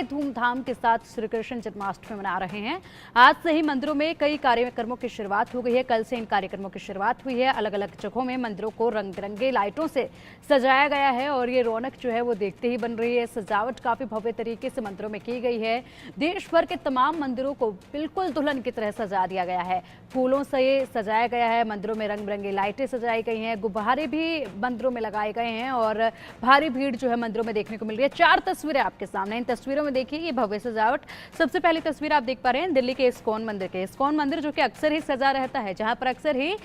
धूमधाम के साथ श्री कृष्ण जन्माष्टमी मना रहे हैं। आज से ही मंदिरों में कई कार्यक्रमों की शुरुआत हो गई है। कल से इन कार्यक्रमों की शुरुआत हुई है। अलग अलग जगहों में मंदिरों को रंग बिरंगे लाइटों से सजाया गया है और ये रौनक जो है वो देखते ही बन रही है। सजावट काफी भव्य तरीके से मंदिरों में की गई है। देश भर के तमाम मंदिरों को बिल्कुल दुल्हन की तरह सजा दिया गया है। फूलों से सजाया गया है। मंदिरों में रंग बिरंगी लाइटें सजाई गई हैं। गुब्बारे भी मंदिरों में लगाए गए हैं और भारी भीड़ जो है मंदिरों में देखने को मिल रही है। 4 तस्वीरें आपके सामने। इन तस्वीरों में देखिए ये भव्य सजावट। सबसे पहली तस्वीर आप देख पा रहे हैं दिल्ली के इस्कॉन मंदिर के। इस्कॉन मंदिर जो कि अक्सर ही सजा रहता है, जहां पर अक्सर ही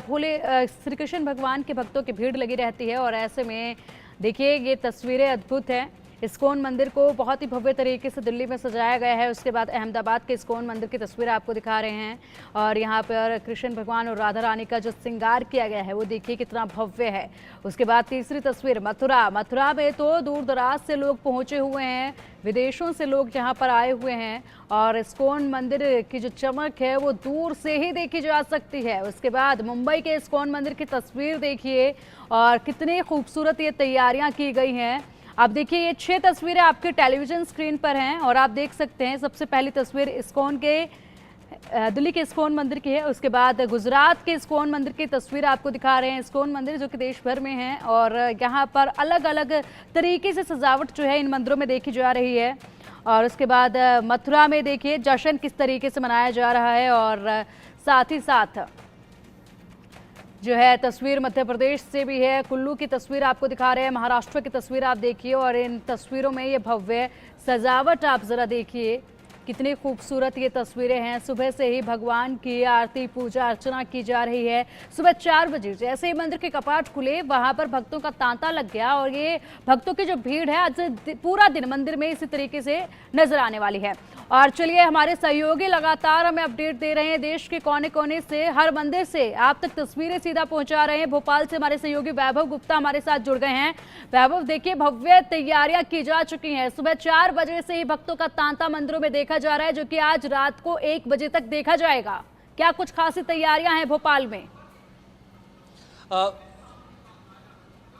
भोले श्री कृष्ण भगवान के भक्तों की भीड़ लगी रहती है और ऐसे में देखिए ये तस्वीरें अद्भुत है। इस्कॉन मंदिर को बहुत ही भव्य तरीके से दिल्ली में सजाया गया है। उसके बाद अहमदाबाद के इस्कॉन मंदिर की तस्वीर आपको दिखा रहे हैं और यहाँ पर कृष्ण भगवान और राधा रानी का जो श्रृंगार किया गया है वो देखिए कितना भव्य है। उसके बाद तीसरी तस्वीर मथुरा में तो दूर दराज से लोग पहुंचे हुए हैं, विदेशों से लोग यहाँ पर आए हुए हैं और इस्कॉन मंदिर की जो चमक है वो दूर से ही देखी जा सकती है। उसके बाद मुंबई के इस्कॉन मंदिर की तस्वीर देखिए और कितनी खूबसूरत ये तैयारियां की गई हैं। आप देखिए ये 6 तस्वीरें आपके टेलीविजन स्क्रीन पर हैं और आप देख सकते हैं सबसे पहली तस्वीर इस्कॉन के दिल्ली के इस्कॉन मंदिर की है। उसके बाद गुजरात के इस्कॉन मंदिर की तस्वीर आपको दिखा रहे हैं। इस्कॉन मंदिर जो कि देश भर में है और यहाँ पर अलग अलग तरीके से सजावट जो है इन मंदिरों में देखी जा रही है। और उसके बाद मथुरा में देखिए जश्न किस तरीके से मनाया जा रहा है और साथ ही साथ जो है तस्वीर मध्य प्रदेश से भी है। कुल्लू की तस्वीर आपको दिखा रहे हैं, महाराष्ट्र की तस्वीर आप देखिए और इन तस्वीरों में ये भव्य सजावट आप जरा देखिए कितनी खूबसूरत ये तस्वीरें हैं। सुबह से ही भगवान की आरती पूजा अर्चना की जा रही है। सुबह 4 बजे जैसे ही मंदिर के कपाट खुले वहां पर भक्तों का तांता लग गया और ये भक्तों की जो भीड़ है आज पूरा दिन मंदिर में इसी तरीके से नजर आने वाली है। और चलिए हमारे सहयोगी लगातार हमें अपडेट दे रहे हैं देश के कोने कोने से, हर मंदिर से आप तक तस्वीरें सीधा पहुंचा रहे हैं। भोपाल से हमारे सहयोगी वैभव गुप्ता हमारे साथ जुड़ गए हैं। वैभव देखिए भव्य तैयारियां की जा चुकी हैं। सुबह 4 बजे से ही भक्तों का तांता मंदिरों में देखा जा रहा है जो कि आज रात को 1 बजे तक देखा जाएगा। क्या कुछ खासी तैयारियां हैं भोपाल में?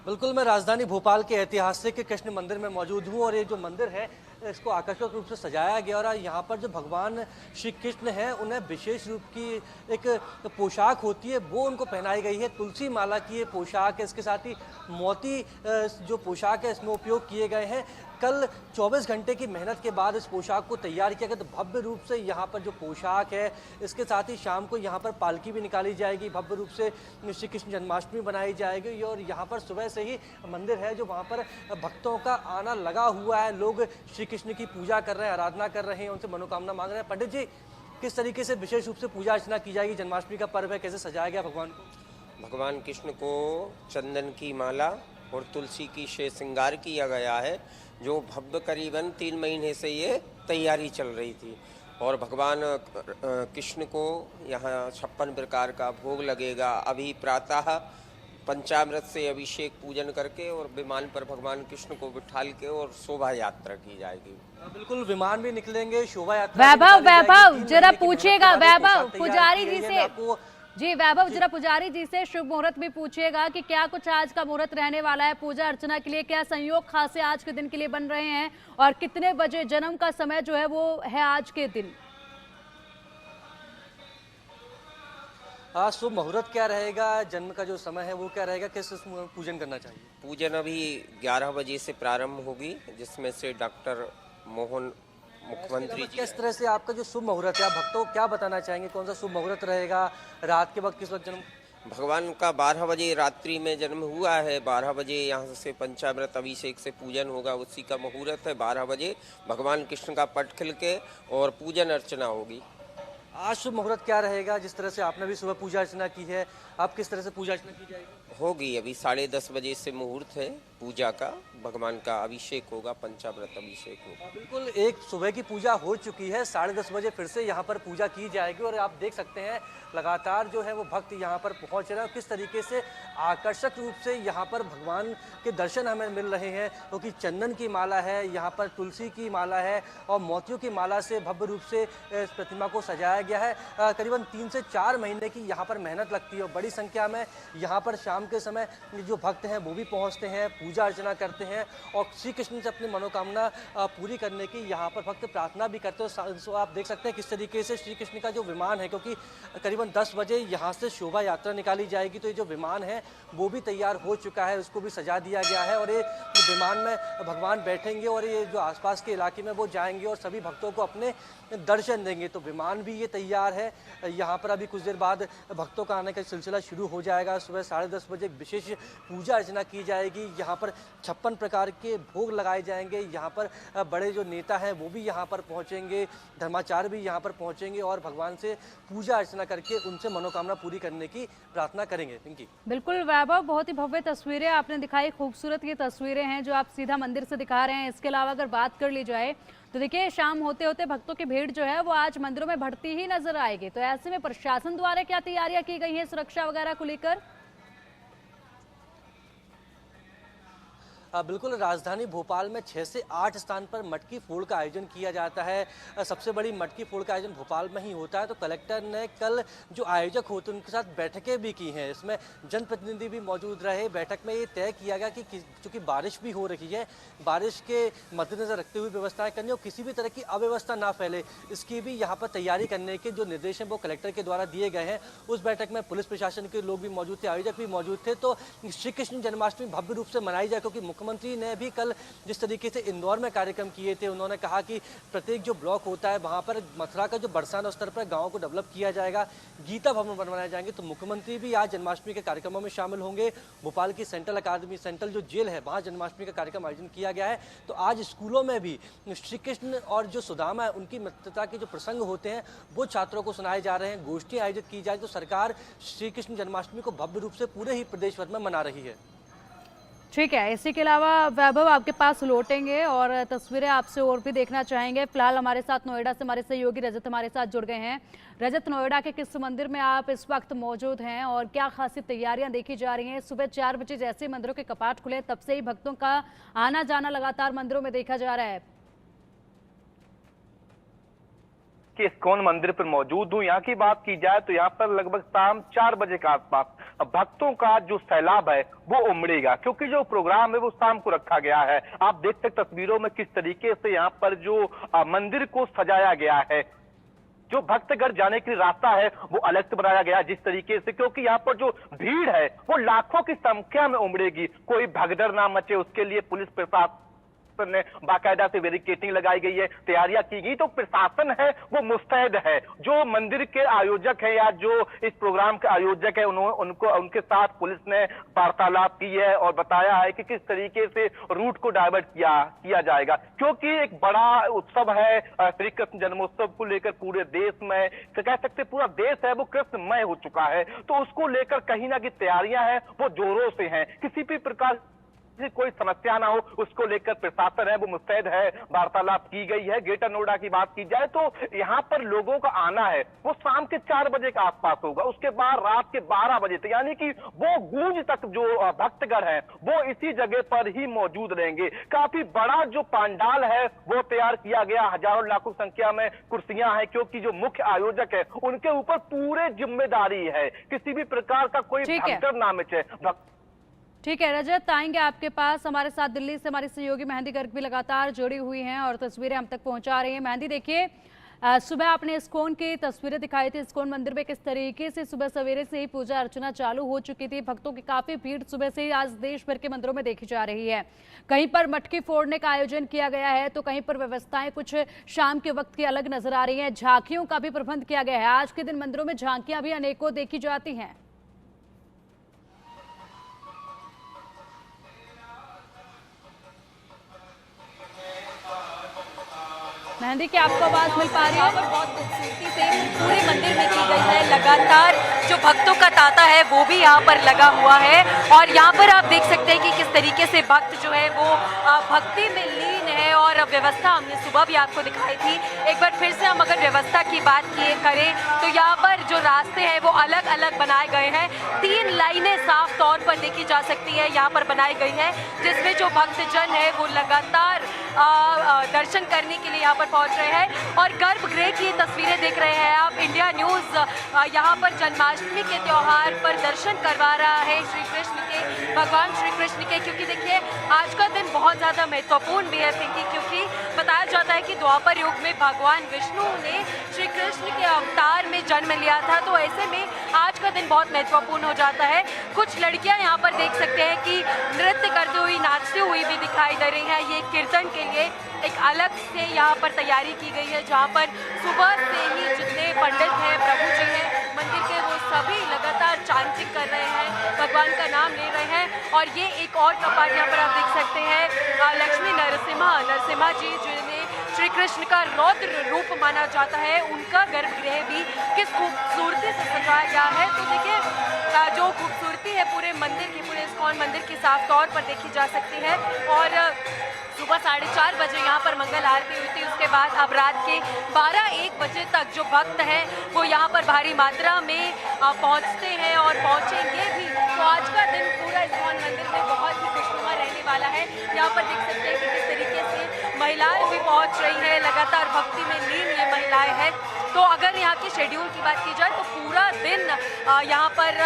बिल्कुल, मैं राजधानी भोपाल के ऐतिहासिक कृष्ण मंदिर में मौजूद हूँ और ये जो मंदिर है इसको आकर्षक रूप से सजाया गया और यहाँ पर जो भगवान श्री कृष्ण हैं उन्हें विशेष रूप की एक पोशाक होती है वो उनको पहनाई गई है। तुलसी माला की ये पोशाक है, इसके साथ ही मोती जो पोशाक है इसमें उपयोग किए गए हैं। कल 24 घंटे की मेहनत के बाद इस पोशाक को तैयार किया गया तो भव्य रूप से यहाँ पर जो पोशाक है इसके साथ ही शाम को यहाँ पर पालकी भी निकाली जाएगी। भव्य रूप से श्री कृष्ण जन्माष्टमी बनाई जाएगी और यहाँ पर सुबह से ही मंदिर है जो वहाँ पर भक्तों का आना लगा हुआ है। लोग श्री कृष्ण की पूजा कर रहे हैं, आराधना कर रहे हैं, उनसे मनोकामना मांग रहे हैं। पंडित जी, किस तरीके से विशेष रूप से पूजा अर्चना की जाएगी? जन्माष्टमी का पर्व है, कैसे सजाया गया भगवान को? भगवान कृष्ण को चंदन की माला और तुलसी की से श्रृंगार किया गया है जो भव्य करीबन 3 महीने से ये तैयारी चल रही थी और भगवान कृष्ण को यहाँ 56 प्रकार का भोग लगेगा। अभी प्रातः पंचामृत से अभिषेक पूजन करके और विमान पर भगवान कृष्ण को बिठाल के और शोभा यात्रा की जाएगी। बिल्कुल, विमान भी निकलेंगे, शोभा यात्रा। वैभव जरा पूछिएगा, वैभव पुजारी जी से जी, वैभव जरा पुजारी जी से शुभ मुहूर्त भी पूछिएगा कि क्या कुछ आज का मुहूर्त रहने वाला है पूजा अर्चना के लिए, क्या संयोग खास से आज के दिन के लिए बन रहे हैं और कितने बजे जन्म का समय जो है वो है आज के दिन? आज शुभ मुहूर्त क्या रहेगा, जन्म का जो समय है वो क्या रहेगा, किस पूजन करना चाहिए? पूजन अभी 11 बजे से प्रारंभ होगी जिसमें से डॉक्टर मोहन मुख्यमंत्री जी। किस तरह से आपका जो शुभ मुहूर्त है, आप भक्तों को क्या बताना चाहेंगे? कौन सा शुभ मुहूर्त रहेगा? रात के वक्त किस वक्त जन्म? भगवान का 12 बजे रात्रि में जन्म हुआ है। 12 बजे यहाँ से पंचामृत अभिषेक से पूजन होगा, उसी का मुहूर्त है। 12 बजे भगवान कृष्ण का पट खिल के और पूजन अर्चना होगी। आज शुभ मुहूर्त क्या रहेगा? जिस तरह से आपने भी सुबह पूजा अर्चना की है, आप किस तरह से पूजा अर्चना की जाएगी? होगी अभी 10:30 बजे से मुहूर्त है पूजा का। भगवान का अभिषेक होगा, पंचामृत अभिषेक होगा। बिल्कुल, एक सुबह की पूजा हो चुकी है, 10:30 बजे फिर से यहाँ पर पूजा की जाएगी और आप देख सकते हैं लगातार जो है वो भक्त यहाँ पर पहुँच रहे हैं और किस तरीके से आकर्षक रूप से यहाँ पर भगवान के दर्शन हमें मिल रहे हैं क्योंकि चंदन की माला है, यहाँ पर तुलसी की माला है और मोतियों की माला से भव्य रूप से इस प्रतिमा को सजाया गया है। करीबन 3 से 4 महीने की यहाँ पर मेहनत लगती है और बड़ी संख्या में यहाँ पर शाम के समय जो भक्त हैं वो भी पहुँचते हैं, पूजा अर्चना करते हैं और श्री कृष्ण से अपनी मनोकामना पूरी करने की यहाँ पर भक्त प्रार्थना भी करते हैं। सो आप देख सकते हैं किस तरीके से श्री कृष्ण का जो विमान है, क्योंकि करीबन 10 बजे यहाँ से शोभा यात्रा निकाली जाएगी, तो ये जो विमान है वो भी तैयार हो चुका है, उसको भी सजा दिया गया है और ये विमान में भगवान बैठेंगे और ये जो आसपास के इलाके में वो जाएंगे और सभी भक्तों को अपने दर्शन देंगे। तो विमान भी ये तैयार है। यहाँ पर अभी कुछ देर बाद भक्तों का आने का सिलसिला शुरू हो जाएगा। सुबह 10:30 बजे विशेष पूजा अर्चना की जाएगी। यहाँ पर 56 प्रकार के भोग लगाए जाएंगे। यहाँ पर बड़े जो नेता हैं वो भी यहाँ पर पहुँचेंगे, धर्माचार्य भी यहाँ पर पहुँचेंगे और भगवान से पूजा अर्चना करके उनसे मनोकामना पूरी करने की प्रार्थना करेंगे। पिंकी। बिल्कुल वैभव, बहुत ही भव्य तस्वीरें आपने दिखाई, खूबसूरत ये तस्वीरें हैं जो आप सीधा मंदिर से दिखा रहे हैं। इसके अलावा अगर बात कर ली जाए तो देखिए शाम होते होते भक्तों की भीड़ जो है वो आज मंदिरों में बढ़ती ही नजर आएगी। तो ऐसे में प्रशासन द्वारा क्या तैयारियां की गई हैं सुरक्षा वगैरह को लेकर? बिल्कुल, राजधानी भोपाल में 6 से 8 स्थान पर मटकी फोड़ का आयोजन किया जाता है। सबसे बड़ी मटकी फोड़ का आयोजन भोपाल में ही होता है। तो कलेक्टर ने कल जो आयोजक होते हैं उनके साथ बैठकें भी की हैं। इसमें जनप्रतिनिधि भी मौजूद रहे। बैठक में ये तय किया गया कि चूँकि बारिश भी हो रही है, बारिश के मद्देनजर रखते हुए व्यवस्थाएं करनी और किसी भी तरह की अव्यवस्था ना फैले, इसकी भी यहाँ पर तैयारी करने के जो निर्देश हैं वो कलेक्टर के द्वारा दिए गए हैं। उस बैठक में पुलिस प्रशासन के लोग भी मौजूद थे, आयोजक भी मौजूद थे। तो श्री कृष्ण जन्माष्टमी भव्य रूप से मनाई जाए, क्योंकि मुख्यमंत्री ने भी कल जिस तरीके से इंदौर में कार्यक्रम किए थे, उन्होंने कहा कि प्रत्येक जो ब्लॉक होता है वहां पर मथुरा का जो बरसाना स्तर पर गांव को डेवलप किया जाएगा, गीता भवन बनवाए जाएंगे। तो मुख्यमंत्री भी आज जन्माष्टमी के कार्यक्रमों में शामिल होंगे। भोपाल की सेंट्रल अकादमी, सेंट्रल जो जेल है वहां जन्माष्टमी का कार्यक्रम आयोजन किया गया है। तो आज स्कूलों में भी श्री कृष्ण और जो सुदामा है उनकी मित्रता के जो प्रसंग होते हैं वो छात्रों को सुनाए जा रहे हैं। गोष्ठी आयोजित की जाए। तो सरकार श्री कृष्ण जन्माष्टमी को भव्य रूप से पूरे ही प्रदेश भर में मना रही है। ठीक है, इसी के अलावा वैभव आपके पास लौटेंगे और तस्वीरें आपसे और भी देखना चाहेंगे। फिलहाल हमारे साथ नोएडा से हमारे सहयोगी रजत हमारे साथ जुड़ गए हैं। रजत, नोएडा के किस मंदिर में आप इस वक्त मौजूद हैं और क्या खासी तैयारियां देखी जा रही हैं? सुबह 4 बजे जैसे ही मंदिरों के कपाट खुले तब से ही भक्तों का आना जाना लगातार मंदिरों में देखा जा रहा है। कि इस्कॉन मंदिर पर मौजूद हूँ। यहाँ की बात की जाए तो यहाँ पर लगभग शाम 4 बजे के आसपास भक्तों का जो सैलाब है वो उमड़ेगा, क्योंकि जो प्रोग्राम है वो शाम को रखा गया है। आप देख सकते तस्वीरों में किस तरीके से यहाँ पर जो मंदिर को सजाया गया है। जो भक्तगढ़ जाने के लिए रास्ता है वो अलग से बनाया गया जिस तरीके से, क्योंकि यहाँ पर जो भीड़ है वो लाखों की संख्या में उमड़ेगी। कोई भगदड़ ना मचे उसके लिए पुलिस प्रशासन ने बाकायदा से बैरिकेडिंग लगाई गई है, तैयारियां की गई। तो प्रशासन है वो मुस्तैद है। जो मंदिर के आयोजक है या जो इस प्रोग्राम के आयोजक है उनके साथ पुलिस ने वार्तालाप की है और बताया है कि किस तरीके से रूट को डाइवर्ट किया जाएगा, क्योंकि एक बड़ा उत्सव है श्री कृष्ण जन्मोत्सव को लेकर पूरे देश में, कह सकते पूरा देश है वो कृष्णमय हो चुका है। तो उसको लेकर कहीं ना कहीं तैयारियां हैं वो जोरों से हैं। किसी भी प्रकार कोई समस्या ना हो उसको लेकर प्रशासन है वो मुस्तैद है। वार्तालाप की गई है। ग्रेटर नोएडा की बात की जाए तो यहाँ पर लोगों का आना है वो शाम के 4 बजे के आसपास होगा, उसके बाद रात के 12 बजे तक, यानी कि वो गूंज तक जो भक्तगण है वो इसी जगह पर ही मौजूद रहेंगे। काफी बड़ा जो पंडाल है वो तैयार किया गया, हजारों लाखों संख्या में कुर्सियां हैं, क्योंकि जो मुख्य आयोजक है उनके ऊपर पूरे जिम्मेदारी है किसी भी प्रकार का कोई भगदड़ ना मचे। ठीक है रजत, आएंगे आपके पास। हमारे साथ दिल्ली से हमारी सहयोगी मेहंदी गर्ग भी लगातार जुड़ी हुई हैं और तस्वीरें हम तक पहुंचा रही हैं। मेहंदी, देखिए सुबह आपने इस्कॉन की तस्वीरें दिखाई थी। इस्कॉन मंदिर में किस तरीके से सुबह सवेरे से ही पूजा अर्चना चालू हो चुकी थी। भक्तों की काफी भीड़ सुबह से ही आज देश भर के मंदिरों में देखी जा रही है। कहीं पर मटकी फोड़ने का आयोजन किया गया है तो कहीं पर व्यवस्थाएं कुछ शाम के वक्त की अलग नजर आ रही है। झांकियों का भी प्रबंध किया गया है। आज के दिन मंदिरों में झांकियां भी अनेकों देखी जाती हैं। मेहंदी, क्या आपको आवाज मिल पा रही है? बहुत खूबसूरती से पूरे मंदिर में की गई है। लगातार जो भक्तों का तांता है वो भी यहाँ पर लगा हुआ है और यहाँ पर आप देख सकते हैं कि किस तरीके से भक्त जो है वो भक्ति में लीन है और व्यवस्था हमने सुबह भी आपको दिखाई थी। एक बार फिर से हम अगर व्यवस्था की बात करें तो यहाँ पर जो रास्ते हैं वो अलग अलग बनाए गए हैं। 3 लाइनें साफ तौर पर देखी जा सकती है यहाँ पर बनाई गई है, जिसमें जो भक्तजन है वो लगातार दर्शन करने के लिए यहाँ पर पहुँच रहे हैं। और गर्भगृह की तस्वीरें देख रहे हैं आप। इंडिया न्यूज़ यहाँ पर जन्माष्टमी के त्यौहार पर दर्शन करवा रहा है श्री कृष्ण के, भगवान श्री कृष्ण के, क्योंकि देखिए आज का दिन बहुत ज़्यादा महत्वपूर्ण भी है पिंकी, क्योंकि बताया जाता है कि द्वापर युग में भगवान विष्णु ने श्री कृष्ण के अवतार में जन्म लिया था। तो ऐसे में आज का दिन बहुत महत्वपूर्ण हो जाता है। कुछ लड़कियां यहाँ पर देख सकते हैं कि नृत्य करती हुई, नाचती हुई भी दिखाई दे रही हैं। ये कीर्तन के लिए एक अलग से यहाँ पर तैयारी की गई है, जहाँ पर सुबह से ही जितने पंडित हैं, प्रभु जी हैं मंदिर के, वो सभी लगातार चांटिंग कर रहे हैं, भगवान का नाम ले रहे हैं। और ये एक और कपाट यहाँ पर आप देख सकते हैं, लक्ष्मी नरसिम्हा जी जिन्हें श्री कृष्ण का रौद्र रूप माना जाता है, उनका गर्भगृह भी किस खूबसूरती से सजाया गया है। तो देखिए जो खूबसूरती है पूरे मंदिर की, पूरे इस्कॉन मंदिर की साफ तौर पर देखी जा सकती है। और सुबह 4:30 बजे यहाँ पर मंगल आरती हुई थी। उसके बाद अब रात के 12-1 बजे तक जो भक्त हैं वो यहाँ पर भारी मात्रा में पहुँचते हैं और पहुँचेंगे भी। तो आज का दिन पूरा इस्कॉन मंदिर में बहुत ही खुशनुमा रहने वाला है। यहाँ पर देख सकते हैं कि किस तरीके से महिलाएं भी पहुँच रही हैं, लगातार भक्ति में लीन ये महिलाएं हैं। तो अगर यहाँ के शेड्यूल की बात की जाए तो पूरा दिन यहाँ पर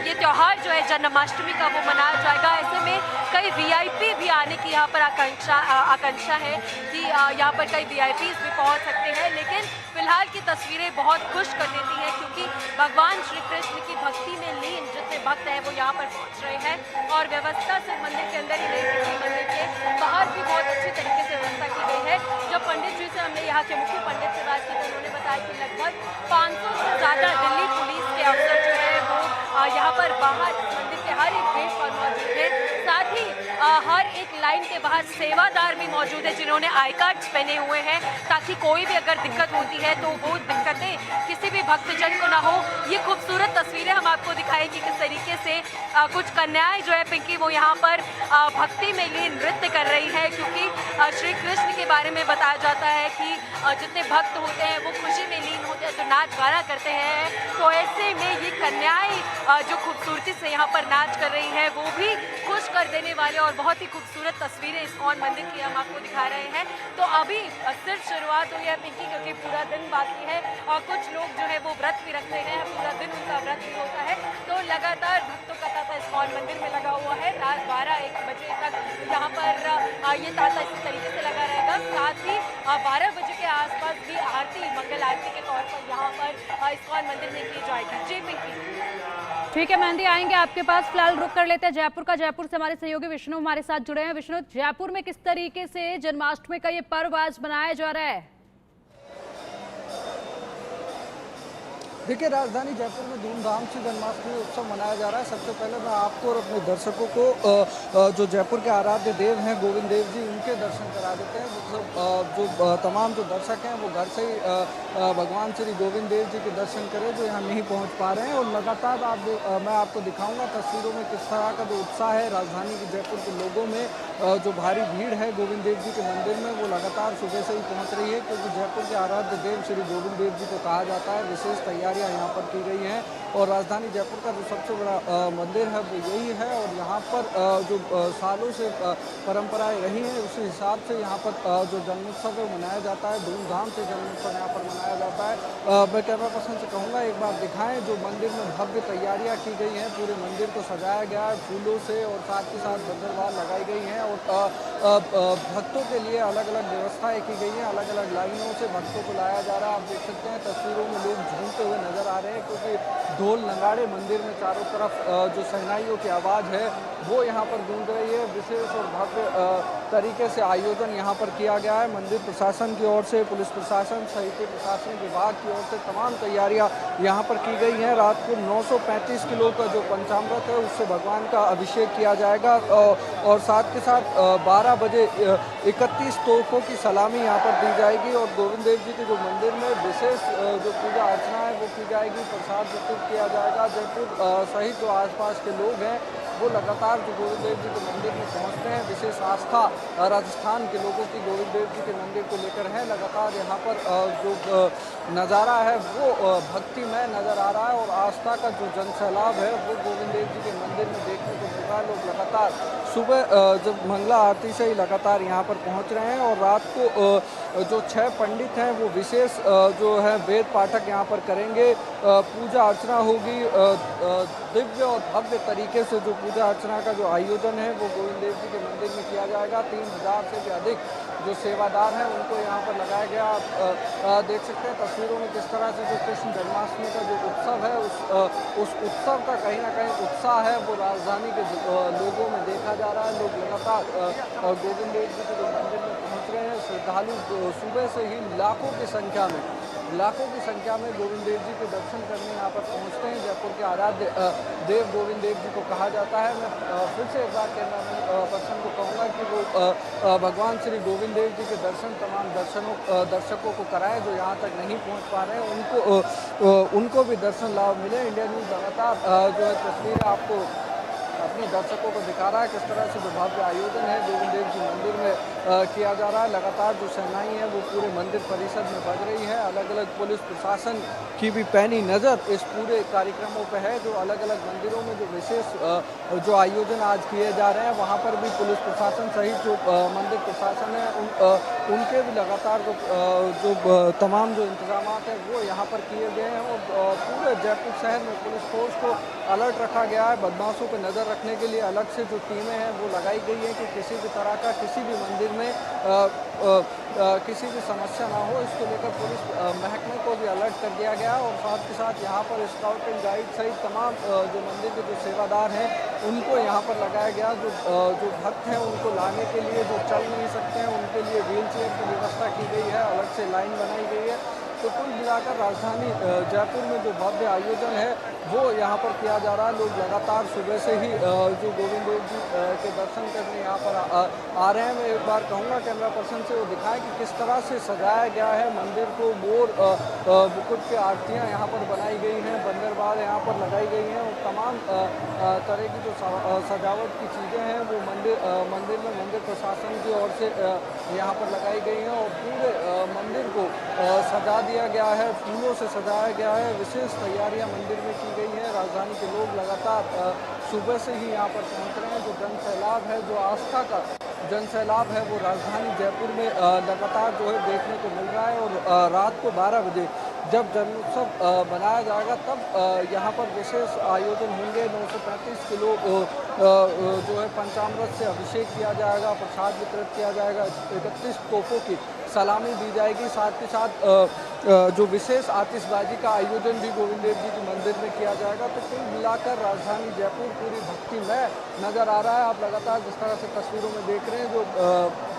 ये त्यौहार जो है जन्माष्टमी का वो मनाया जाएगा। ऐसे में कई वीआईपी भी आने की यहाँ पर आकांक्षा है कि यहाँ पर कई वीआईपीज भी पहुँच सकते हैं। लेकिन फिलहाल की तस्वीरें बहुत खुश कर देती हैं, क्योंकि भगवान श्री कृष्ण की भक्ति में लीन जितने भक्त हैं वो यहाँ पर पहुँच रहे हैं। और व्यवस्था सिर्फ मंदिर के अंदर ही नहीं, क्योंकि मंदिर के बाहर भी बहुत अच्छी तरीके से व्यवस्था की गई है। जब पंडित जी से हमने यहाँ के मुख्य पंडित से बात की तो उन्होंने बताया कि लगभग 500 से ज़्यादा दिल्ली पुलिस के अफसर जो है वो यहाँ पर बाहर मंदिर के हर एक गेट पर मौजूद है। साथ ही हर एक लाइन के बाहर सेवादार भी मौजूद है, जिन्होंने आई कार्ड्स पहने हुए हैं, ताकि कोई भी अगर दिक्कत होती है तो वो दिक्कतें किसी भी भक्तजन को ना हो। ये खूबसूरत तस्वीरें हम आपको दिखाएं कि किस तरीके से कुछ कन्याएं जो है पिंकी वो यहाँ पर भक्ति में लीन नृत्य कर रही है, क्योंकि श्री कृष्ण के बारे में बताया जाता है कि जितने भक्त होते हैं वो खुशी में लीन होते हैं, तो नाच गाना करते हैं। तो ऐसे में ये कन्याएं जो खूबसूरती से यहाँ पर नाच कर रही हैं वो भी खुश कर देने वाले और बहुत ही खूबसूरत तस्वीरें इस्कॉन मंदिर की हम आपको दिखा रहे हैं। तो अभी सिर्फ शुरुआत हुई है पिंकी, क्योंकि पूरा दिन बाकी है और कुछ लोग जो है वो व्रत भी रखते हैं, पूरा दिन उनका व्रत भी होता है। तो लगातार भक्तों का तांता इस्कॉन मंदिर में लगा हुआ है। रात 12-1 बजे तक यहाँ पर ये तांता इसी तरीके से लगा रहेगा। साथ ही 12 बजे के आसपास भी आरती, मंगल आरती के तौर पर यहाँ पर इस्कॉन मंदिर में की जाएगी। जी पिंकी। ठीक है मेहंदी, आएंगे आपके पास। फिलहाल रुक कर लेते हैं जयपुर का। जयपुर से हमारे सहयोगी विष्णु हमारे साथ जुड़े हैं। विष्णु, जयपुर में किस तरीके से जन्माष्टमी का ये पर्व आज मनाया जा रहा है? देखिए, राजधानी जयपुर में धूमधाम से जन्माष्टमी उत्सव मनाया जा रहा है। सबसे पहले मैं आपको और अपने दर्शकों को जो जयपुर के आराध्य देव हैं गोविंद देव जी, उनके दर्शन करा देते हैं। जो तमाम जो दर्शक हैं वो घर से ही भगवान श्री गोविंद देव जी के दर्शन करें, जो यहाँ नहीं पहुँच पा रहे हैं। और लगातार मैं आपको दिखाऊंगा तस्वीरों में किस तरह का जो उत्साह है राजधानी के जयपुर के लोगों में। जो भारी भीड़ है गोविंद देव जी के मंदिर में वो लगातार सुबह से ही पहुँच रही है, क्योंकि जयपुर के आराध्य देव श्री गोविंद देव जी को कहा जाता है। विशेष तैयारियां यहाँ पर की गई हैं और राजधानी जयपुर का जो सबसे बड़ा मंदिर है वो यही है। और यहाँ पर जो सालों से परंपराएं रही हैं उसी हिसाब से यहाँ पर जो जन्मोत्सव है मनाया जाता है। धूमधाम से जन्मोत्सव यहाँ पर मनाया जाता है। मैं कैमरा पर्सन से कहूँगा एक बार दिखाएं जो मंदिर में भव्य तैयारियाँ की गई हैं। पूरे मंदिर को सजाया गया है फूलों से और साथ ही साथ बंदरवाल लगाई गई हैं और भक्तों के लिए अलग अलग व्यवस्थाएं की गई हैं। अलग अलग लाइनों से भक्तों को लाया जा रहा है। आप देख सकते हैं तस्वीरों में लोग झूमते हुए नजर आ रहे हैं, क्योंकि ढोल नगाड़े मंदिर में चारों तरफ जो शहनाइयों की आवाज़ है वो यहाँ पर गूंज रही है। विशेष और भव्य तरीके से आयोजन यहाँ पर किया गया है। मंदिर प्रशासन की ओर से, पुलिस प्रशासन, साहित्य प्रशासन विभाग की ओर से तमाम तैयारियाँ यहाँ पर की गई हैं। रात को 935 किलो का जो पंचामृत है उससे भगवान का अभिषेक किया जाएगा और साथ के साथ 12 बजे 31 तोपों की सलामी यहाँ पर दी जाएगी और गोविंद देव जी के जो मंदिर में विशेष जो पूजा अर्चना है वो की जाएगी। प्रसाद वितरित किया जाएगा। जयपुर सहित जो आसपास के लोग हैं वो लगातार जो गोविंद देव जी के मंदिर में पहुंचते हैं, विशेष आस्था राजस्थान के लोगों की गोविंद देव जी के मंदिर को लेकर है। लगातार यहाँ पर जो नज़ारा है वो भक्तिमय नज़र आ रहा है और आस्था का जो जनसैलाब है वो गोविंद देव जी के मंदिर में देखने को मिल रहा है। लोग लगातार सुबह जब मंगला आरती से ही लगातार यहाँ पर पहुँच रहे हैं और रात को जो 6 पंडित हैं वो विशेष जो है वेद पाठक यहाँ पर करेंगे। पूजा अर्चना होगी। दिव्य और भव्य तरीके से जो पूजा अर्चना का जो आयोजन है वो गोविंद देव जी के मंदिर में किया जाएगा। 3000 से भी अधिक जो सेवादार हैं उनको यहाँ पर लगाया गया। आप देख सकते हैं तस्वीरों में किस तरह से जो कृष्ण जन्माष्टमी का जो उत्सव है उस उत्सव का कहीं ना कहीं उत्साह है वो राजधानी के लोगों में देखा जा रहा है। लोग लगातार गोविंद देव जी के जो मंदिर में पहुँच रहे हैं। श्रद्धालु सुबह से ही लाखों की संख्या में गोविंद देव जी के दर्शन करने यहाँ पर पहुँचते हैं। जयपुर के आराध्य देव गोविंद देव जी को कहा जाता है। मैं फिर से एक बार कैमरा पर्सन को कहूँगा कि वो भगवान श्री गोविंद देव जी के दर्शन तमाम दर्शकों को कराएं जो यहाँ तक नहीं पहुँच पा रहे हैं। उनको भी दर्शन लाभ मिले। इंडिया न्यूज़ लगातार जो है तस्वीरें आपको अपने दर्शकों को दिखा रहा है किस तरह से जो भव्य आयोजन है गोविंद देव जी मंदिर में किया जा रहा है। लगातार जो सेनाएं हैं वो पूरे मंदिर परिसर में बज रही है। अलग अलग पुलिस प्रशासन की भी पैनी नज़र इस पूरे कार्यक्रमों पर है। जो अलग अलग मंदिरों में जो विशेष जो आयोजन आज किए जा रहे हैं वहाँ पर भी पुलिस प्रशासन सहित जो मंदिर प्रशासन है उनके भी लगातार जो तमाम जो इंतजाम हैं वो यहाँ पर किए गए हैं। और पूरे जयपुर शहर में पुलिस फोर्स को अलर्ट रखा गया है। बदमाशों पर नज़र रखने के लिए अलग से जो टीमें हैं वो लगाई गई हैं कि किसी भी तरह का किसी भी मंदिर में किसी भी समस्या ना हो। इसको लेकर पुलिस महकमे को भी अलर्ट कर दिया गया और साथ के साथ यहाँ पर स्काउट एंड गाइड सहित तमाम जो मंदिर के जो सेवादार हैं उनको यहाँ पर लगाया गया। जो भक्त हैं उनको लाने के लिए जो चल नहीं सकते हैं उनके लिए व्हील चेयर की व्यवस्था की गई है। अलग से लाइन बनाई गई है। तो कुल मिलाकर राजधानी जयपुर में जो भव्य आयोजन है वो यहाँ पर किया जा रहा है। लोग लगातार सुबह से ही जो गोविंद देव जी के दर्शन करने यहाँ पर आ रहे हैं। मैं एक बार कहूँगा कैमरा पर्सन से वो दिखाएं कि किस तरह से सजाया गया है मंदिर को। मोर मुकुट की आरतियाँ यहाँ पर बनाई गई हैं। बंदरबार यहाँ पर लगाई गई हैं और तमाम तरह की जो सजावट की चीज़ें हैं वो मंदिर में मंदिर प्रशासन की ओर से यहाँ पर लगाई गई हैं और पूरे मंदिर को सजा दिया गया है। फूलों से सजाया गया है। विशेष तैयारियां मंदिर में की गई हैं। राजधानी के लोग लगातार सुबह से ही यहाँ पर पहुँच रहे हैं। जो जनसैलाब है जो आस्था का जनसैलाब है वो राजधानी जयपुर में लगातार जो है देखने को मिल रहा है। और रात को 12 बजे जब जन्मोत्सव बनाया जाएगा तब यहाँ पर विशेष आयोजन होंगे। 935 किलो जो है पंचामृत से अभिषेक किया जाएगा। प्रसाद वितरित किया जाएगा। 31 तोपों की सलामी दी जाएगी। साथ के साथ जो विशेष आतिशबाजी का आयोजन भी गोविंद देव जी के मंदिर में किया जाएगा। तो कुल मिलाकर राजधानी जयपुर पूरी भक्तिमय नज़र आ रहा है। आप लगातार जिस तरह से तस्वीरों में देख रहे हैं जो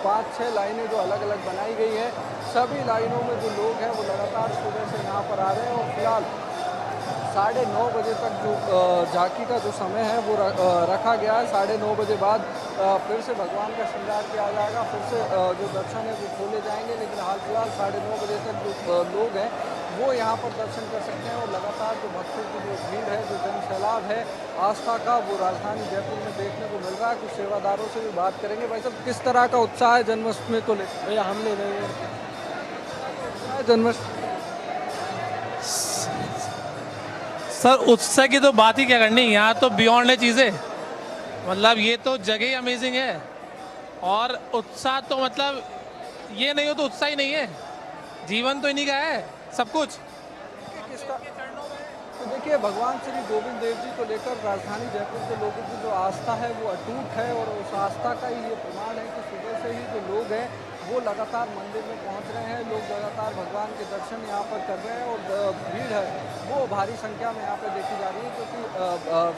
5-6 लाइनें जो अलग अलग बनाई गई है सभी लाइनों में जो लोग हैं वो लगातार सुबह से यहाँ पर आ रहे हैं। और फिलहाल 9:30 बजे तक जो झांकी का जो समय है वो रखा गया है। 9:30 बजे बाद फिर से भगवान का श्रृंगार किया जाएगा। फिर से जो दर्शन है वो खोले जाएंगे। लेकिन हाल फिलहाल 9:30 बजे तक जो लोग हैं वो यहाँ पर दर्शन कर सकते हैं। और लगातार जो भक्तों की जो भीड़ है जो जनसैलाब है आस्था का वो राजधानी जयपुर में देखने को मिल रहा है। कुछ सेवादारों से भी बात करेंगे। भाई साहब किस तरह का उत्साह है जन्माष्टमी को लेकर? भैया हमने नहीं जन्माष्टमी सर उत्साह की तो बात ही क्या करनी। यहाँ तो बियॉन्ड है चीज़ें। मतलब ये तो जगह ही अमेजिंग है। और उत्साह तो मतलब ये नहीं हो तो उत्साह ही नहीं है। जीवन तो इन्हीं का है सब कुछ। तो देखिए भगवान श्री गोविंद देव जी को लेकर राजधानी जयपुर के लोगों की जो आस्था है वो अटूट है। और उस आस्था का ही ये प्रमाण है कि सुबह से ही जो लोग हैं वो लगातार मंदिर में पहुंच रहे हैं। लोग लगातार भगवान के दर्शन यहाँ पर कर रहे हैं। और भीड़ है वो भारी संख्या में यहाँ पर देखी जा रही है क्योंकि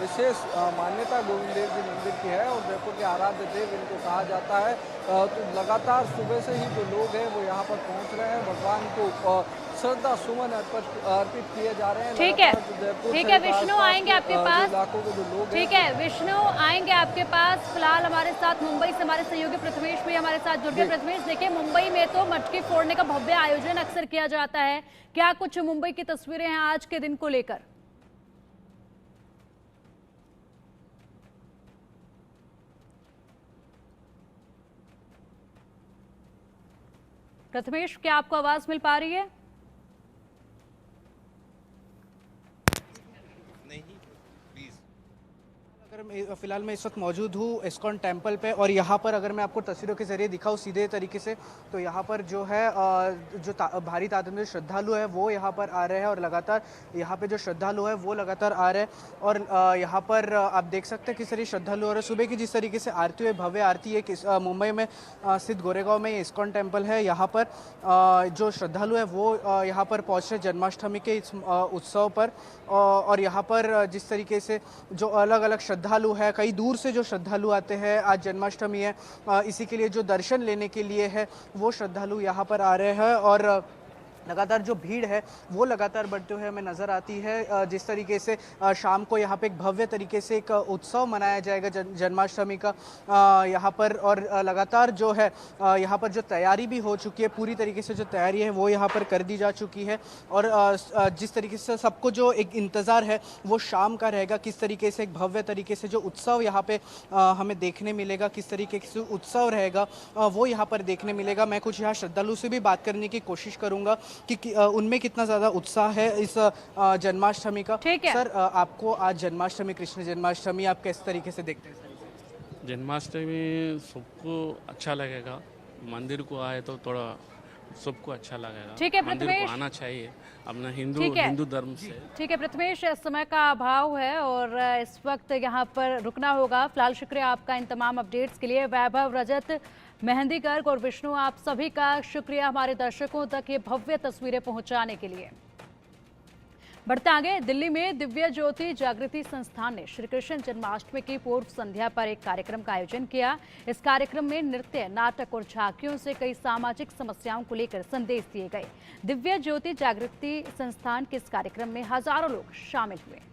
विशेष मान्यता गोविंद देव जी मंदिर की है और जयपुर के आराध्य देव इनको कहा जाता है। तो लगातार सुबह से ही जो लोग हैं वो यहाँ पर पहुँच रहे हैं। भगवान को श्रद्धा सुमन अर्पित किए जा रहे हैं। ठीक है विष्णु आएंगे आपके पास। इलाकों के जो लोग ठीक है विष्णु आएंगे आपके पास। फिलहाल हमारे साथ मुंबई से हमारे सहयोगी प्रथमेश भी हमारे साथ जुड़ गए। प्रथमेश देखिए मुंबई में तो मटकी फोड़ने का भव्य आयोजन अक्सर किया जाता है। क्या कुछ मुंबई की तस्वीरें हैं आज के दिन को लेकर? प्रथमेश, क्या आपको आवाज मिल पा रही है? फिलहाल मैं इस वक्त मौजूद हूँ इस्कॉन टेम्पल पे, और यहाँ पर अगर मैं आपको तस्वीरों के जरिए दिखाऊँ सीधे तरीके से, तो यहाँ पर जो है भारी तादाद में श्रद्धालु है वो यहाँ पर आ रहे हैं, और लगातार यहाँ पे जो श्रद्धालु है वो लगातार आ रहे हैं। और यहाँ पर आप देख सकते हैं किस तरीके श्रद्धालु हो रहे हैं। सुबह की जिस तरीके से आरती हुई, भव्य आरती है मुंबई में स्थित गोरेगांव में ये इस्कॉन टेम्पल है, यहाँ पर जो श्रद्धालु है वो यहाँ पर पहुँच रहे जन्माष्टमी के इस उत्सव पर। और यहाँ पर जिस तरीके से जो अलग अलग श्रद्धालु है, कई दूर से जो श्रद्धालु आते हैं, आज जन्माष्टमी है, इसी के लिए जो दर्शन लेने के लिए है वो श्रद्धालु यहाँ पर आ रहे हैं। और लगातार जो भीड़ है वो लगातार बढ़ते हुए हमें नज़र आती है। जिस तरीके से शाम को यहाँ पे एक भव्य तरीके से एक उत्सव मनाया जाएगा जन्माष्टमी का यहाँ पर, और लगातार जो है यहाँ पर जो तैयारी भी हो चुकी है, पूरी तरीके से जो तैयारी है वो यहाँ पर कर दी जा चुकी है। और जिस तरीके से सबको जो एक इंतज़ार है वो शाम का रहेगा, किस तरीके से एक भव्य तरीके से जो उत्सव यहाँ पे हमें देखने मिलेगा, किस तरीके से उत्सव रहेगा वो यहाँ पर देखने मिलेगा। मैं कुछ यहाँ श्रद्धालु से भी बात करने की कोशिश करूँगा कि उनमें कितना ज़्यादा उत्साह है इस जन्माष्टमी का। ठीक है सर, आपको आज जन्माष्टमी, कृष्ण जन्माष्टमी आप किस तरीके से देखते हैं? जन्माष्टमी सबको अच्छा लगेगा, मंदिर को आए तो थोड़ा सबको अच्छा लगेगा। ठीक है मंदिर प्रथमेश, को आना चाहिए अपना हिंदू धर्म से। ठीक है प्रथमेश, समय का अभाव है और इस वक्त यहाँ पर रुकना होगा। फिलहाल शुक्रिया आपका इन तमाम अपडेट्स के लिए। वैभव, रजत, मेहंदी गर्ग और विष्णु, आप सभी का शुक्रिया हमारे दर्शकों तक ये भव्य तस्वीरें पहुंचाने के लिए। बढ़ते आगे, दिल्ली में दिव्य ज्योति जागृति संस्थान ने श्री कृष्ण जन्माष्टमी की पूर्व संध्या पर एक कार्यक्रम का आयोजन किया। इस कार्यक्रम में नृत्य, नाटक और झांकियों से कई सामाजिक समस्याओं को लेकर संदेश दिए गए। दिव्य ज्योति जागृति संस्थान के इस कार्यक्रम में हजारों लोग शामिल हुए।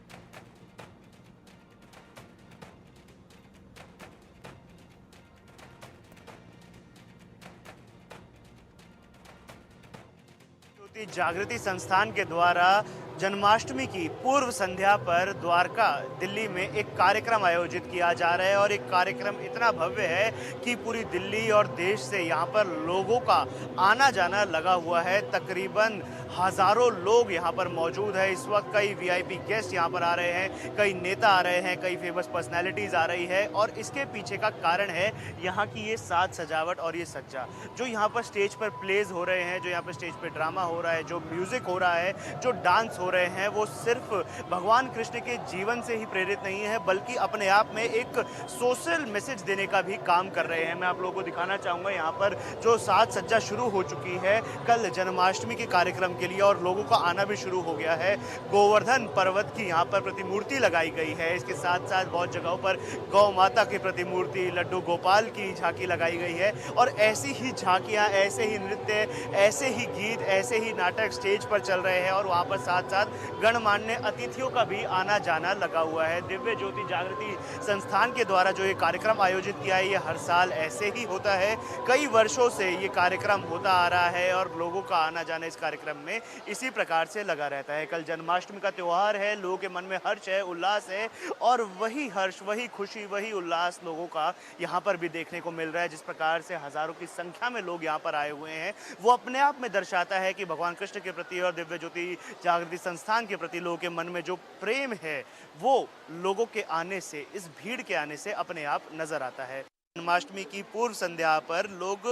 जागृति संस्थान के द्वारा जन्माष्टमी की पूर्व संध्या पर द्वारका दिल्ली में एक कार्यक्रम आयोजित किया जा रहा है, और एक कार्यक्रम इतना भव्य है कि पूरी दिल्ली और देश से यहाँ पर लोगों का आना जाना लगा हुआ है। तकरीबन हजारों लोग यहाँ पर मौजूद है इस वक्त। कई वीआईपी गेस्ट यहाँ पर आ रहे हैं, कई नेता आ रहे हैं, कई फेमस पर्सनैलिटीज आ रही है, और इसके पीछे का कारण है यहाँ की ये साज सजावट और ये सज्जा। जो यहाँ पर स्टेज पर प्लेज हो रहे हैं, जो यहाँ पर स्टेज पर ड्रामा हो रहा है, जो म्यूजिक हो रहा है, जो डांस हो रहे हैं, वो सिर्फ भगवान कृष्ण के जीवन से ही प्रेरित नहीं है, बल्कि अपने आप में एक सोशल मैसेज देने का भी काम कर रहे हैं। मैं आप लोगों को दिखाना चाहूँगा यहाँ पर जो साज सज्जा शुरू हो चुकी है कल जन्माष्टमी के कार्यक्रम के लिए, और लोगों का आना भी शुरू हो गया है। गोवर्धन पर्वत की यहाँ पर प्रतिमूर्ति लगाई गई है, इसके साथ साथ बहुत जगहों पर गौ माता की प्रतिमूर्ति, लड्डू गोपाल की झांकी लगाई गई है, और ऐसी ही झांकियाँ, ऐसे ही नृत्य, ऐसे ही गीत, ऐसे ही नाटक स्टेज पर चल रहे हैं, और वहाँ पर साथ साथ गणमान्य अतिथियों का भी आना जाना लगा हुआ है। दिव्य ज्योति जागृति संस्थान के द्वारा जो ये कार्यक्रम आयोजित किया है, ये हर साल ऐसे ही होता है। कई वर्षों से ये कार्यक्रम होता आ रहा है, और लोगों का आना जाना इस कार्यक्रम में इसी प्रकार से लगा रहता है। कल जन्माष्टमी का त्यौहार है, लोगों के मन में हर्ष है, उल्लास है, और वही हर्ष, वही खुशी, वही उल्लास लोगों का यहाँ पर भी देखने को मिल रहा है। जिस प्रकार से हजारों की संख्या में लोग यहाँ पर आए हुए हैं, वो अपने आप में दर्शाता है कि भगवान कृष्ण के प्रति और दिव्य ज्योति जागृति संस्थान के प्रति लोगों के मन में जो प्रेम है, वो लोगों के आने से, इस भीड़ के आने से अपने आप नजर आता है। जन्माष्टमी की पूर्व संध्या पर लोग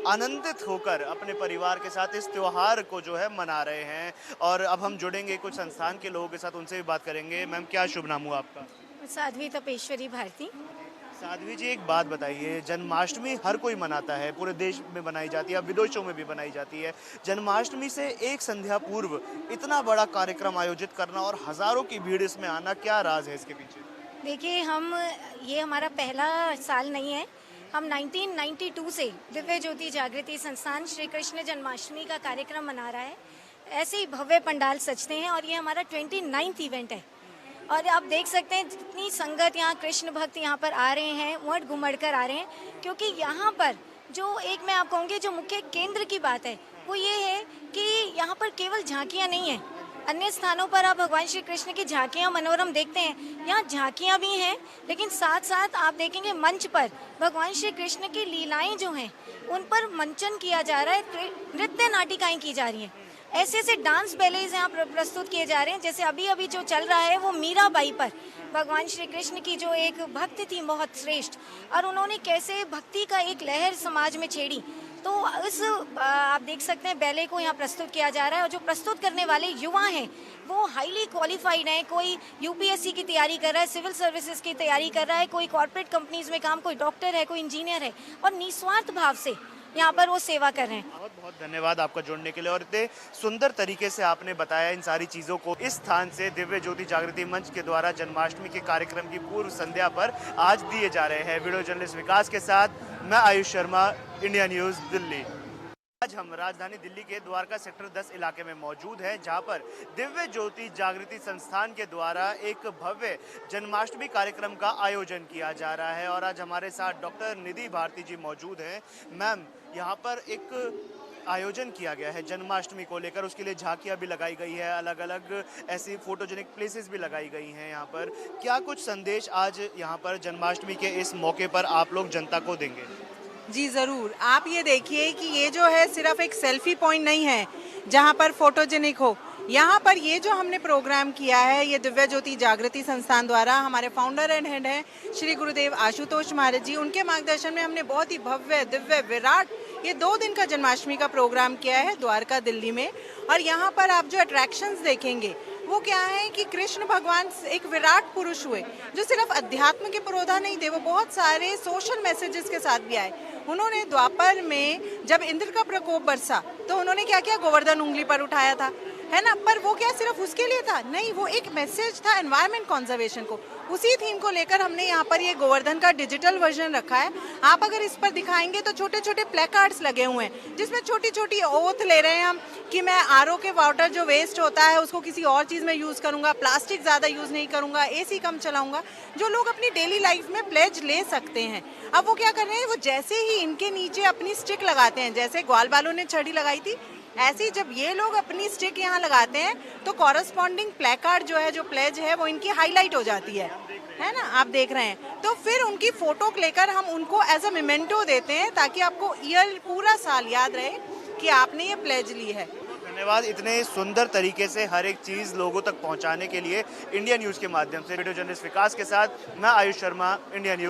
आनंदित होकर अपने परिवार के साथ इस त्योहार को जो है मना रहे हैं, और अब हम जुड़ेंगे कुछ संस्थान के लोगों के साथ, उनसे भी बात करेंगे। मैम, क्या शुभ नाम हुआ आपका? साध्वी तपेश्वरी भारती। साध्वी जी, एक बात बताइए, जन्माष्टमी हर कोई मनाता है, पूरे देश में बनाई जाती है, विदेशों में भी बनाई जाती है। जन्माष्टमी से एक संध्या पूर्व इतना बड़ा कार्यक्रम आयोजित करना और हजारों की भीड़ इसमें आना, क्या राज है इसके पीछे? देखिए, ये हमारा पहला साल नहीं है। हम 1992 से दिव्य ज्योति जागृति संस्थान श्री कृष्ण जन्माष्टमी का कार्यक्रम मना रहा है। ऐसे ही भव्य पंडाल सजते हैं, और ये हमारा 29th इवेंट है। और आप देख सकते हैं जितनी संगत यहाँ, कृष्ण भक्त यहाँ पर आ रहे हैं, उमड़ घुमड़ कर आ रहे हैं, क्योंकि यहाँ पर जो एक मैं आप कहूँगी जो मुख्य केंद्र की बात है वो ये है कि यहाँ पर केवल झांकियाँ नहीं हैं, अन्य स्थानों पर आप भगवान श्री कृष्ण की झांकियां मनोरम देखते हैं, यहाँ झांकियां भी हैं, लेकिन साथ साथ आप देखेंगे मंच पर भगवान श्री कृष्ण की लीलाएं जो हैं उन पर मंचन किया जा रहा है, नृत्य नाटिकाएं की जा रही हैं। ऐसे ऐसे डांस बैलेज यहाँ प्रस्तुत किए जा रहे हैं। जैसे अभी अभी जो चल रहा है वो मीराबाई पर, भगवान श्री कृष्ण की जो एक भक्त थी बहुत श्रेष्ठ, और उन्होंने कैसे भक्ति का एक लहर समाज में छेड़ी, तो इस आप देख सकते हैं बैले को यहाँ प्रस्तुत किया जा रहा है। और जो प्रस्तुत करने वाले युवा हैं वो हाईली क्वालिफाइड हैं। कोई यूपीएससी की तैयारी कर रहा है, सिविल सर्विसेज की तैयारी कर रहा है, कोई कॉर्पोरेट कंपनीज में काम, कोई डॉक्टर है, कोई इंजीनियर है, और निस्वार्थ भाव से यहाँ पर वो सेवा कर रहे हैं। बहुत बहुत धन्यवाद आपका जुड़ने के लिए, और इतने सुंदर तरीके से आपने बताया इन सारी चीजों को। इस स्थान से दिव्य ज्योति जागृति मंच के द्वारा जन्माष्टमी के कार्यक्रम की पूर्व संध्या पर आज दिए जा रहे हैं। वीडियो जर्नलिस्ट विकास के साथ मैं आयुष शर्मा, इंडिया न्यूज दिल्ली। आज हम राजधानी दिल्ली के द्वारका सेक्टर 10 इलाके में मौजूद हैं, जहां पर दिव्य ज्योति जागृति संस्थान के द्वारा एक भव्य जन्माष्टमी कार्यक्रम का आयोजन किया जा रहा है। और आज हमारे साथ डॉक्टर निधि भारती जी मौजूद हैं। मैम, यहाँ पर एक आयोजन किया गया है जन्माष्टमी को लेकर, उसके लिए झांकियाँ भी लगाई गई है, अलग अलग ऐसी फोटोजेनिक प्लेसेस भी लगाई गई हैं। यहाँ पर क्या कुछ संदेश आज यहाँ पर जन्माष्टमी के इस मौके पर आप लोग जनता को देंगे? जी ज़रूर। आप ये देखिए कि ये जो है सिर्फ एक सेल्फी पॉइंट नहीं है जहाँ पर फोटोजेनिक हो। यहाँ पर ये जो हमने प्रोग्राम किया है ये दिव्य ज्योति जागृति संस्थान द्वारा, हमारे फाउंडर एंड हेड हैं श्री गुरुदेव आशुतोष महाराज जी, उनके मार्गदर्शन में हमने बहुत ही भव्य दिव्य विराट ये 2 दिन का जन्माष्टमी का प्रोग्राम किया है द्वारका दिल्ली में। और यहाँ पर आप जो अट्रैक्शंस देखेंगे वो क्या है कि कृष्ण भगवान एक विराट पुरुष हुए जो सिर्फ अध्यात्म के पुरोधा नहीं थे, वो बहुत सारे सोशल मैसेजेस के साथ भी आए। उन्होंने द्वापर में जब इंद्र का प्रकोप बरसा तो उन्होंने क्या किया, गोवर्धन उंगली पर उठाया था, है ना। पर वो क्या सिर्फ उसके लिए था? नहीं, वो एक मैसेज था एनवायरमेंट कंजर्वेशन को। उसी थीम को लेकर हमने यहाँ पर ये गोवर्धन का डिजिटल वर्जन रखा है। आप अगर इस पर दिखाएंगे तो छोटे छोटे प्लेकार्ड्स लगे हुए हैं जिसमें छोटी छोटी ओथ ले रहे हैं हम कि मैं आरओ के वाटर जो वेस्ट होता है उसको किसी और चीज़ में यूज़ करूँगा, प्लास्टिक ज़्यादा यूज़ नहीं करूँगा, एसी कम चलाऊँगा, जो लोग अपनी डेली लाइफ में प्लेज ले सकते हैं। अब वो क्या कर रहे हैं, वो जैसे ही इनके नीचे अपनी स्टिक लगाते हैं, जैसे ग्वाल बालों ने छड़ी लगाई थी, ऐसे ही जब ये लोग अपनी स्टिक यहाँ लगाते हैं तो कॉरस्पॉन्डिंग प्लेकार्ड जो है, जो प्लेज है, वो इनकी हाईलाइट हो जाती है ना, आप देख रहे हैं। तो फिर उनकी फोटो लेकर हम उनको एज अ मेमेंटो देते हैं ताकि आपको ईयर पूरा साल याद रहे कि आपने ये प्लेज ली है। धन्यवाद इतने सुंदर तरीके से हर एक चीज़ लोगों तक पहुंचाने के लिए। इंडिया न्यूज़ के माध्यम से वीडियो जर्नलिस्ट विकास के साथ मैं आयुष शर्मा, इंडिया न्यूज़।